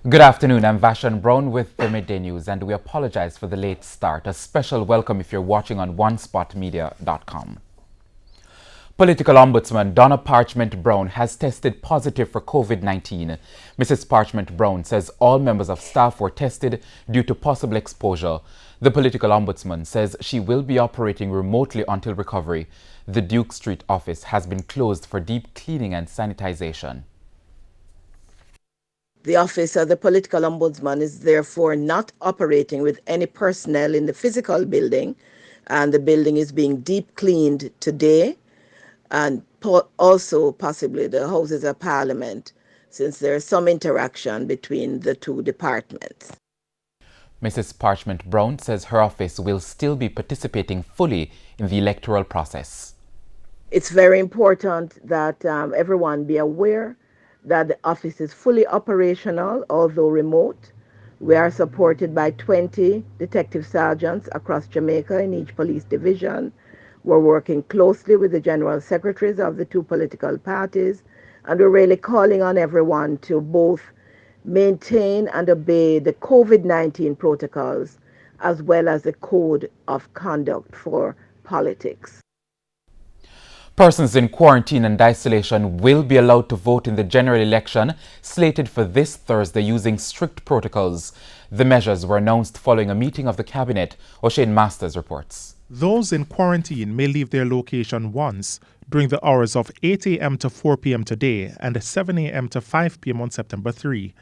Good afternoon, I'm Vashan Brown with the Midday News, and we apologize for the late start. A special welcome if you're watching on onespotmedia.com. Political Ombudsman Donna Parchment Brown has tested positive for COVID-19. Mrs. Parchment Brown says all members of staff were tested due to possible exposure. The Political Ombudsman says she will be operating remotely until recovery. The Duke Street office has been closed for deep cleaning and sanitization. The Office of the Political Ombudsman is therefore not operating with any personnel in the physical building, and the building is being deep cleaned today, and also possibly the Houses of Parliament, since there is some interaction between the two departments. Mrs. Parchment Brown says her office will still be participating fully in the electoral process. It's very important that everyone be aware that the office is fully operational, although remote. We are supported by 20 detective sergeants across Jamaica in each police division. We're working closely with the general secretaries of the two political parties, and we're really calling on everyone to both maintain and obey the COVID-19 protocols as well as the code of conduct for politics. Persons in quarantine and isolation will be allowed to vote in the general election slated for this Thursday using strict protocols. The measures were announced following a meeting of the Cabinet. O'Shane Masters reports. Those in quarantine may leave their location once during the hours of 8 a.m. to 4 p.m. today and 7 a.m. to 5 p.m. on September 3.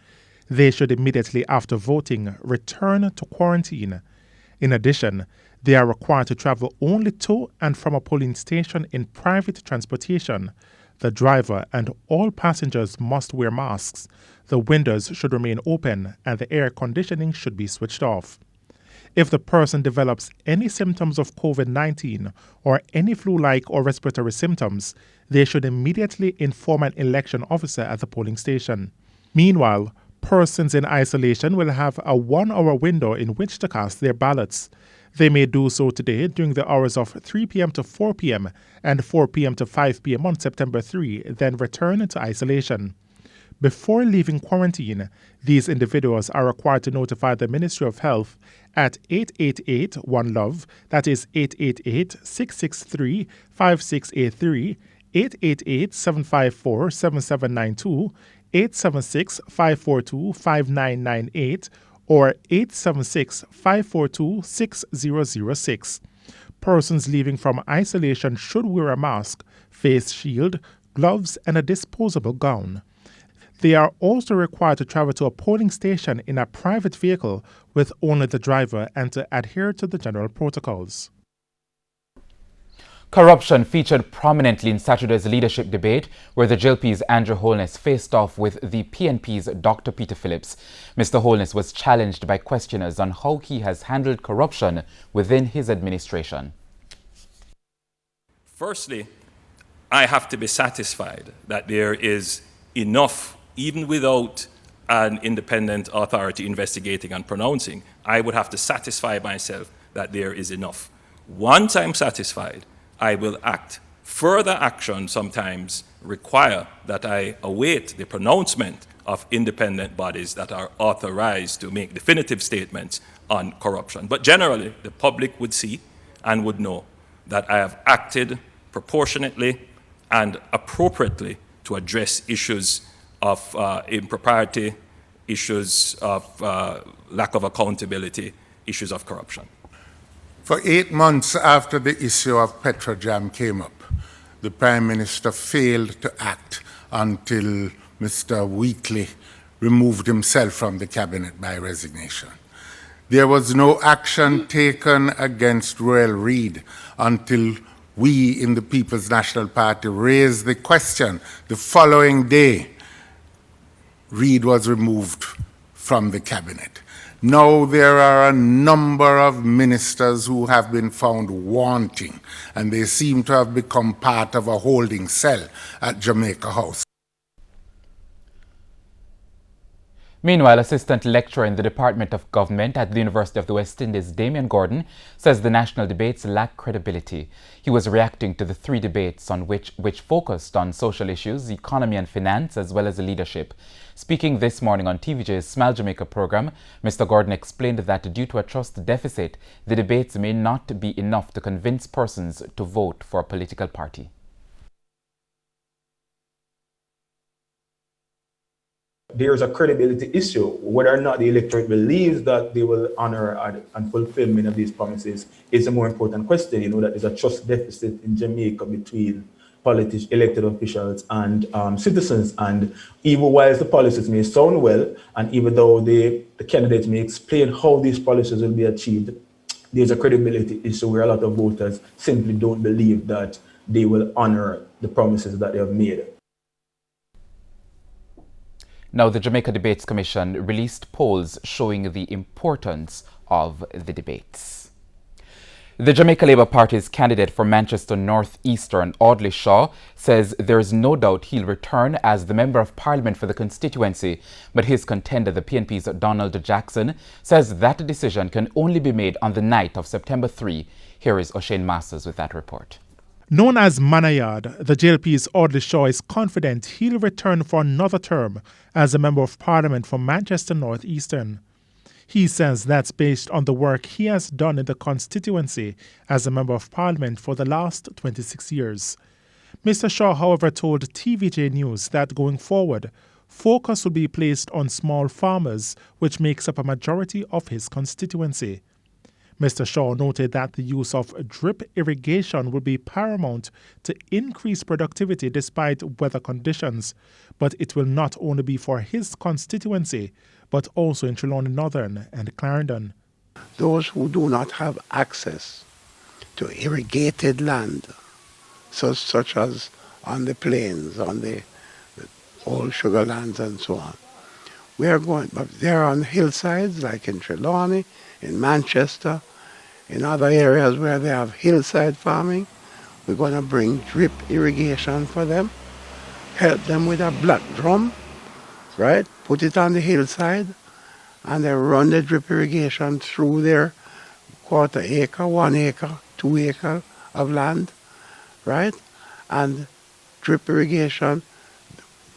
They should immediately after voting return to quarantine. In addition, they are required to travel only to and from a polling station in private transportation. The driver and all passengers must wear masks. The windows should remain open and the air conditioning should be switched off. If the person develops any symptoms of COVID-19 or any flu-like or respiratory symptoms, they should immediately inform an election officer at the polling station. Meanwhile, persons in isolation will have a 1-hour window in which to cast their ballots. They may do so today during the hours of 3 p.m. to 4 p.m. and 4 p.m. to 5 p.m. on September 3, then return to isolation. Before leaving quarantine, these individuals are required to notify the Ministry of Health at 888-1-LOVE, that is 888-663-5683, 888-754-7792, 876-542-5998, or 876-542-6006. Persons leaving from isolation should wear a mask, face shield, gloves, and a disposable gown. They are also required to travel to a polling station in a private vehicle with only the driver and to adhere to the general protocols. Corruption featured prominently in Saturday's leadership debate, where the JLP's Andrew Holness faced off with the PNP's Dr. Peter Phillips. Mr. Holness was challenged by questioners on how he has handled corruption within his administration. Firstly, I have to be satisfied that there is enough, even without an independent authority investigating and pronouncing. I would have to satisfy myself that there is enough. Once I'm satisfied, I will act. Further action sometimes require that I await the pronouncement of independent bodies that are authorized to make definitive statements on corruption. But generally, the public would see and would know that I have acted proportionately and appropriately to address issues of impropriety, issues of lack of accountability, issues of corruption. For 8 months after the issue of Petrojam came up, the Prime Minister failed to act until Mr. Wheatley removed himself from the cabinet by resignation. There was no action taken against Royal Reid until we in the People's National Party raised the question. The following day, Reid was removed from the cabinet. Now there are a number of ministers who have been found wanting, and they seem to have become part of a holding cell at Jamaica House. Meanwhile, assistant lecturer in the Department of Government at the University of the West Indies, Damien Gordon, says the national debates lack credibility. He was reacting to the three debates on which focused on social issues, economy and finance, as well as leadership. Speaking this morning on TVJ's Smile Jamaica program, Mr. Gordon explained that due to a trust deficit, the debates may not be enough to convince persons to vote for a political party. There's a credibility issue. Whether or not the electorate believes that they will honor and fulfill many of these promises is a more important question. You know that there's a trust deficit in Jamaica between elected officials and citizens. And even while the policies may sound well, and even though the candidates may explain how these policies will be achieved, there's a credibility issue where a lot of voters simply don't believe that they will honor the promises that they have made. Now, the Jamaica Debates Commission released polls showing the importance of the debates. The Jamaica Labour Party's candidate for Manchester North Eastern, Audley Shaw, says there is no doubt he'll return as the Member of Parliament for the constituency, but his contender, the PNP's Donald Jackson, says that decision can only be made on the night of September 3. Here is O'Shane Masters with that report. Known as Manayard, the JLP's Audley Shaw is confident he'll return for another term as a Member of Parliament for Manchester North Eastern. He says that's based on the work he has done in the constituency as a Member of Parliament for the last 26 years. Mr. Shaw, however, told TVJ News that going forward, focus will be placed on small farmers, which makes up a majority of his constituency. Mr. Shaw noted that the use of drip irrigation will be paramount to increase productivity despite weather conditions, but it will not only be for his constituency, but also in Trelawney Northern and Clarendon. Those who do not have access to irrigated land, such as on the plains, on the old sugar lands and so on, but they're on hillsides like in Trelawney, in Manchester, in other areas where they have hillside farming. We're going to bring drip irrigation for them, help them with a black drum, right? Put it on the hillside, and they run the drip irrigation through their quarter acre, 1 acre, 2 acre of land, right? And drip irrigation,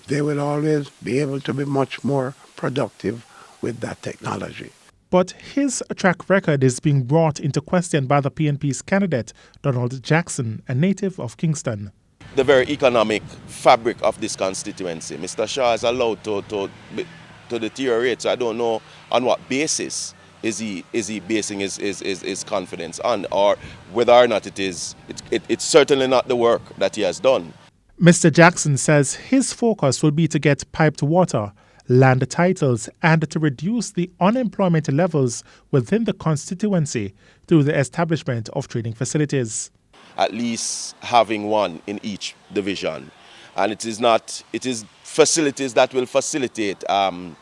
they will always be able to be much more productive with that technology. But his track record is being brought into question by the PNP's candidate, Donald Jackson, a native of Kingston. The very economic fabric of this constituency, Mr. Shaw is allowed to deteriorate. So I don't know on what basis is he basing his confidence on, or whether or not it's certainly not the work that he has done. Mr. Jackson says his focus will be to get piped water, land titles, and to reduce the unemployment levels within the constituency through the establishment of training facilities. At least having one in each division. And it is facilities that will facilitate the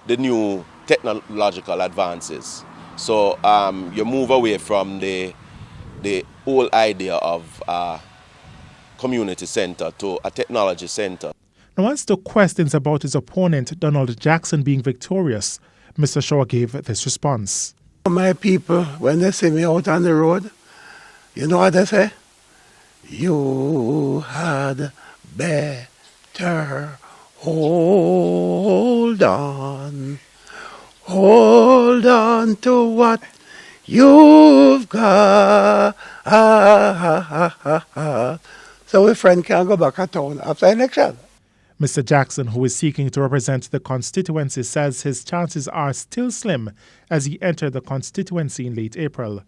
new technological advances. So you move away from the old idea of a community center to a technology center. Now, as to questions about his opponent, Donald Jackson, being victorious, Mr. Shaw gave this response. My people, when they see me out on the road, you know what they say? You had better hold on. Hold on to what you've got. So a friend can go back to town after election. Mr. Jackson, who is seeking to represent the constituency, says his chances are still slim as he entered the constituency in late April.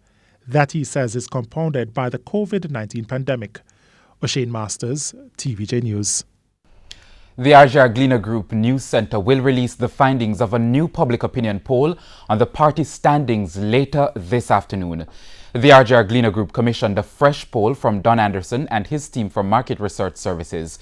That, he says, is compounded by the COVID-19 pandemic. O'Shane Masters, TVJ News. The RJR Gleaner Group News Centre will release the findings of a new public opinion poll on the party standings later this afternoon. The RJR Gleaner Group commissioned a fresh poll from Don Anderson and his team from Market Research Services.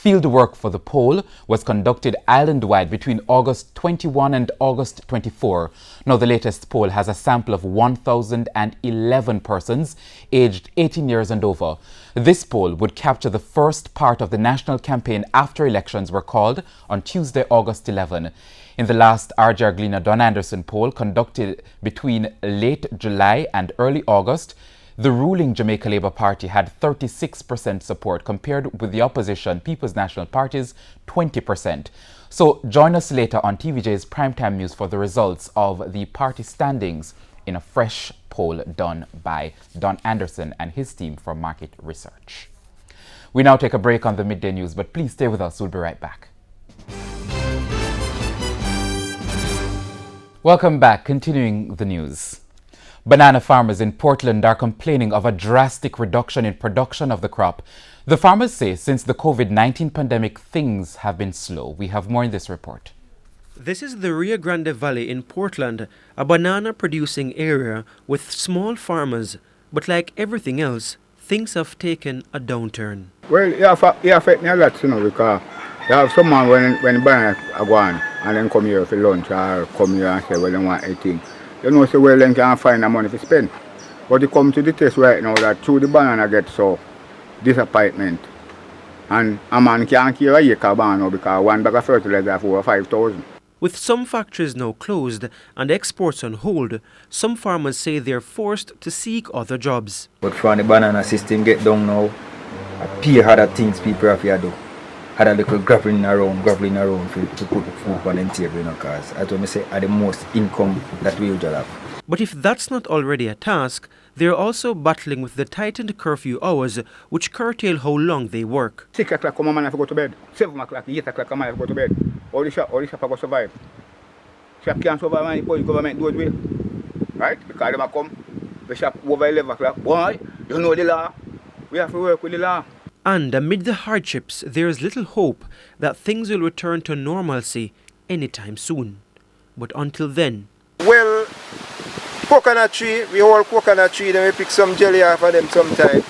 Field work for the poll was conducted island-wide between August 21 and August 24. Now, the latest poll has a sample of 1,011 persons aged 18 years and over. This poll would capture the first part of the national campaign after elections were called on Tuesday, August 11. In the last R.J. Don Anderson poll conducted between late July and early August, the ruling Jamaica Labour Party had 36% support compared with the opposition People's National Party's 20%. So join us later on TVJ's Primetime News for the results of the party standings in a fresh poll done by Don Anderson and his team from Market Research. We now take a break on the midday news, but please stay with us. We'll be right back. Welcome back. Continuing the news. Banana farmers in Portland are complaining of a drastic reduction in production of the crop. The farmers say since the COVID-19 pandemic, things have been slow. We have more in this report. This is the Rio Grande Valley in Portland, a banana producing area with small farmers. But like everything else, things have taken a downturn. Well, it affects me a lot, because you have someone when banana are gone and then come here for lunch or come here and say, well, they want anything. You know, so well, then can't find the money to spend. But it comes to the test right now that through the banana get so disappointment. And a man can't carry a acre banana because one bag of fertilizer for over 5,000. With some factories now closed and exports on hold, some farmers say they're forced to seek other jobs. But from the banana system get down now, I pay other things people have to do. Had a little grappling around to put the food on them table, because that's what I say are the most income that we usually have. But if that's not already a task, they're also battling with the tightened curfew hours, which curtail how long they work. 6 o'clock come a man have to go to bed. 7 o'clock, 8 o'clock a man have to go to bed. All the shop have to survive. Shop can't survive when the government do it well. Right? Because they come, the shop over 11 o'clock. Boy, you know the law. We have to work with the law. And amid the hardships, there is little hope that things will return to normalcy anytime soon. But until then... Well, coconut tree, we hold coconut tree, then we pick some jelly off of them sometime.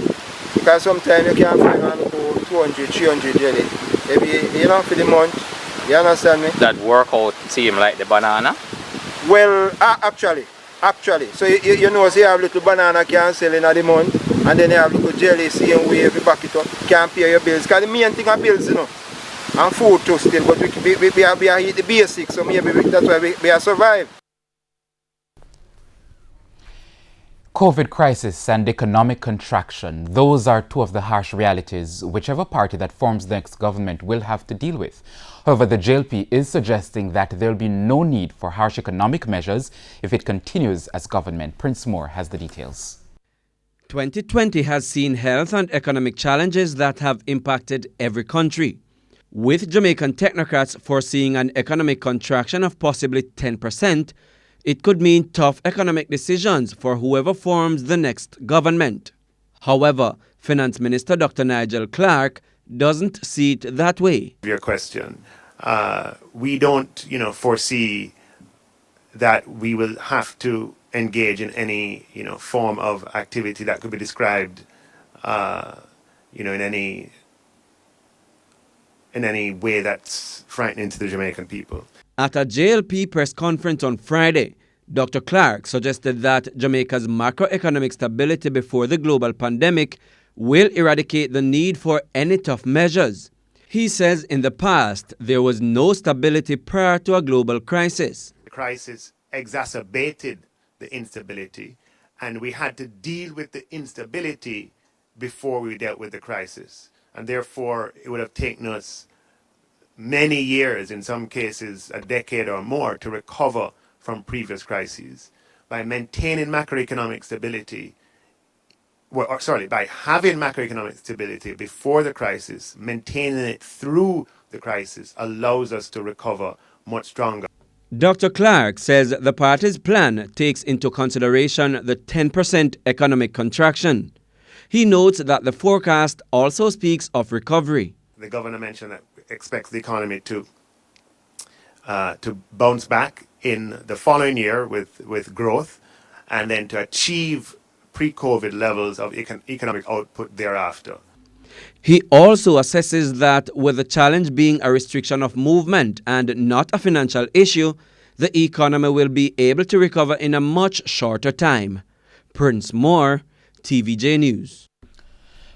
Because sometimes you can't find on 200, 300 jelly. Maybe, for the month. You understand me? That workout seem like the banana? Well, actually. So you know, so you have little banana can sell in the month. And then you have little jelly, same way if you back it up, can't pay your bills. Because the main thing are bills, and food too still. But we are eat the basics, so maybe that's why we are survive. COVID crisis and economic contraction, those are two of the harsh realities whichever party that forms the next government will have to deal with. However, the JLP is suggesting that there will be no need for harsh economic measures if it continues as government. Prince Moore has the details. 2020 has seen health and economic challenges that have impacted every country. With Jamaican technocrats foreseeing an economic contraction of possibly 10%, it could mean tough economic decisions for whoever forms the next government. However, Finance Minister Dr. Nigel Clark doesn't see it that way. Your question, we don't, foresee that we will have to engage in any, form of activity that could be described, in any way that's frightening to the Jamaican people. At a JLP press conference on Friday, Dr. Clark suggested that Jamaica's macroeconomic stability before the global pandemic will eradicate the need for any tough measures. He says in the past there was no stability prior to a global crisis. The crisis exacerbated the instability, and we had to deal with the instability before we dealt with the crisis. And therefore, it would have taken us many years, in some cases a decade or more, to recover from previous crises. By maintaining macroeconomic stability, by having macroeconomic stability before the crisis, maintaining it through the crisis allows us to recover much stronger. Dr. Clark says the party's plan takes into consideration the 10% economic contraction. He notes that the forecast also speaks of recovery. The governor mentioned that expects the economy to bounce back in the following year with growth, and then to achieve pre-COVID levels of economic output thereafter. He also assesses that with the challenge being a restriction of movement and not a financial issue, the economy will be able to recover in a much shorter time. Prince Moore, TVJ News.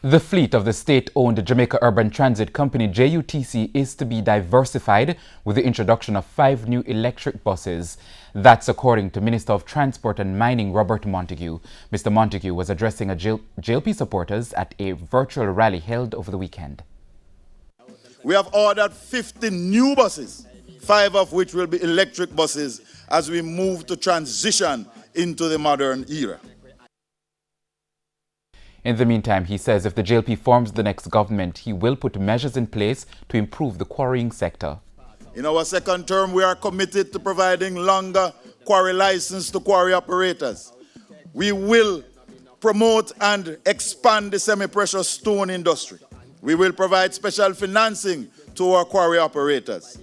The fleet of the state-owned Jamaica Urban Transit Company, JUTC, is to be diversified with the introduction of 5 new electric buses. That's according to Minister of Transport and Mining, Robert Montague. Mr. Montague was addressing JLP supporters at a virtual rally held over the weekend. We have ordered 50 new buses, 5 of which will be electric buses as we move to transition into the modern era. In the meantime, he says if the JLP forms the next government, he will put measures in place to improve the quarrying sector. In our second term, we are committed to providing longer quarry license to quarry operators. We will promote and expand the semi-precious stone industry. We will provide special financing to our quarry operators.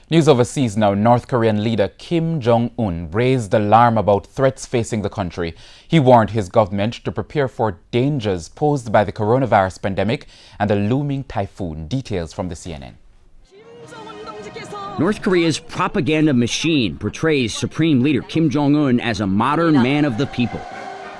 News overseas now. North Korean leader Kim Jong-un raised alarm about threats facing the country. He warned his government to prepare for dangers posed by the coronavirus pandemic and a looming typhoon. Details from the CNN. North Korea's propaganda machine portrays Supreme Leader Kim Jong-un as a modern man of the people.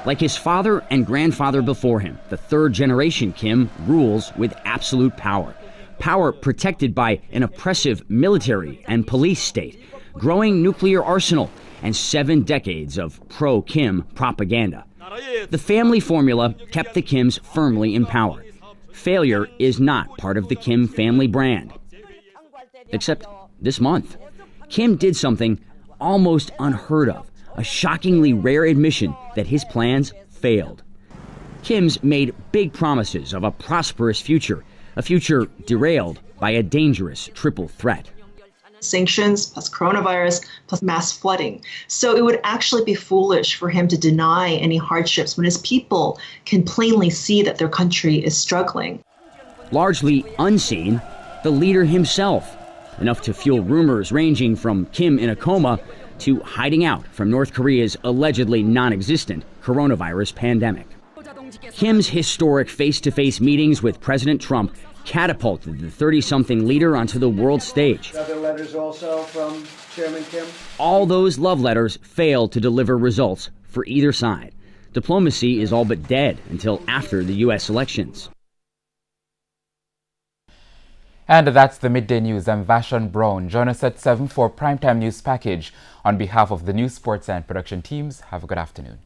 Like his father and grandfather before him, the third-generation Kim rules with absolute power. Power protected by an oppressive military and police state, growing nuclear arsenal, and 7 decades of pro-Kim propaganda. The family formula kept the Kims firmly in power. Failure is not part of the Kim family brand. Except this month, Kim did something almost unheard of, a shockingly rare admission that his plans failed. Kim's made big promises of a prosperous future, a future derailed by a dangerous triple threat. Sanctions plus coronavirus plus mass flooding. So it would actually be foolish for him to deny any hardships when his people can plainly see that their country is struggling. Largely unseen, the leader himself, enough to fuel rumors ranging from Kim in a coma to hiding out from North Korea's allegedly non-existent coronavirus pandemic. Kim's historic face-to-face meetings with President Trump catapulted the 30-something leader onto the world stage. Other letters also from Chairman Kim? All those love letters failed to deliver results for either side. Diplomacy is all but dead until after the U.S. elections. And that's the Midday News. I'm Vashon Brown. Join us at 7 for Primetime News Package. On behalf of the News, Sports and Production teams, have a good afternoon.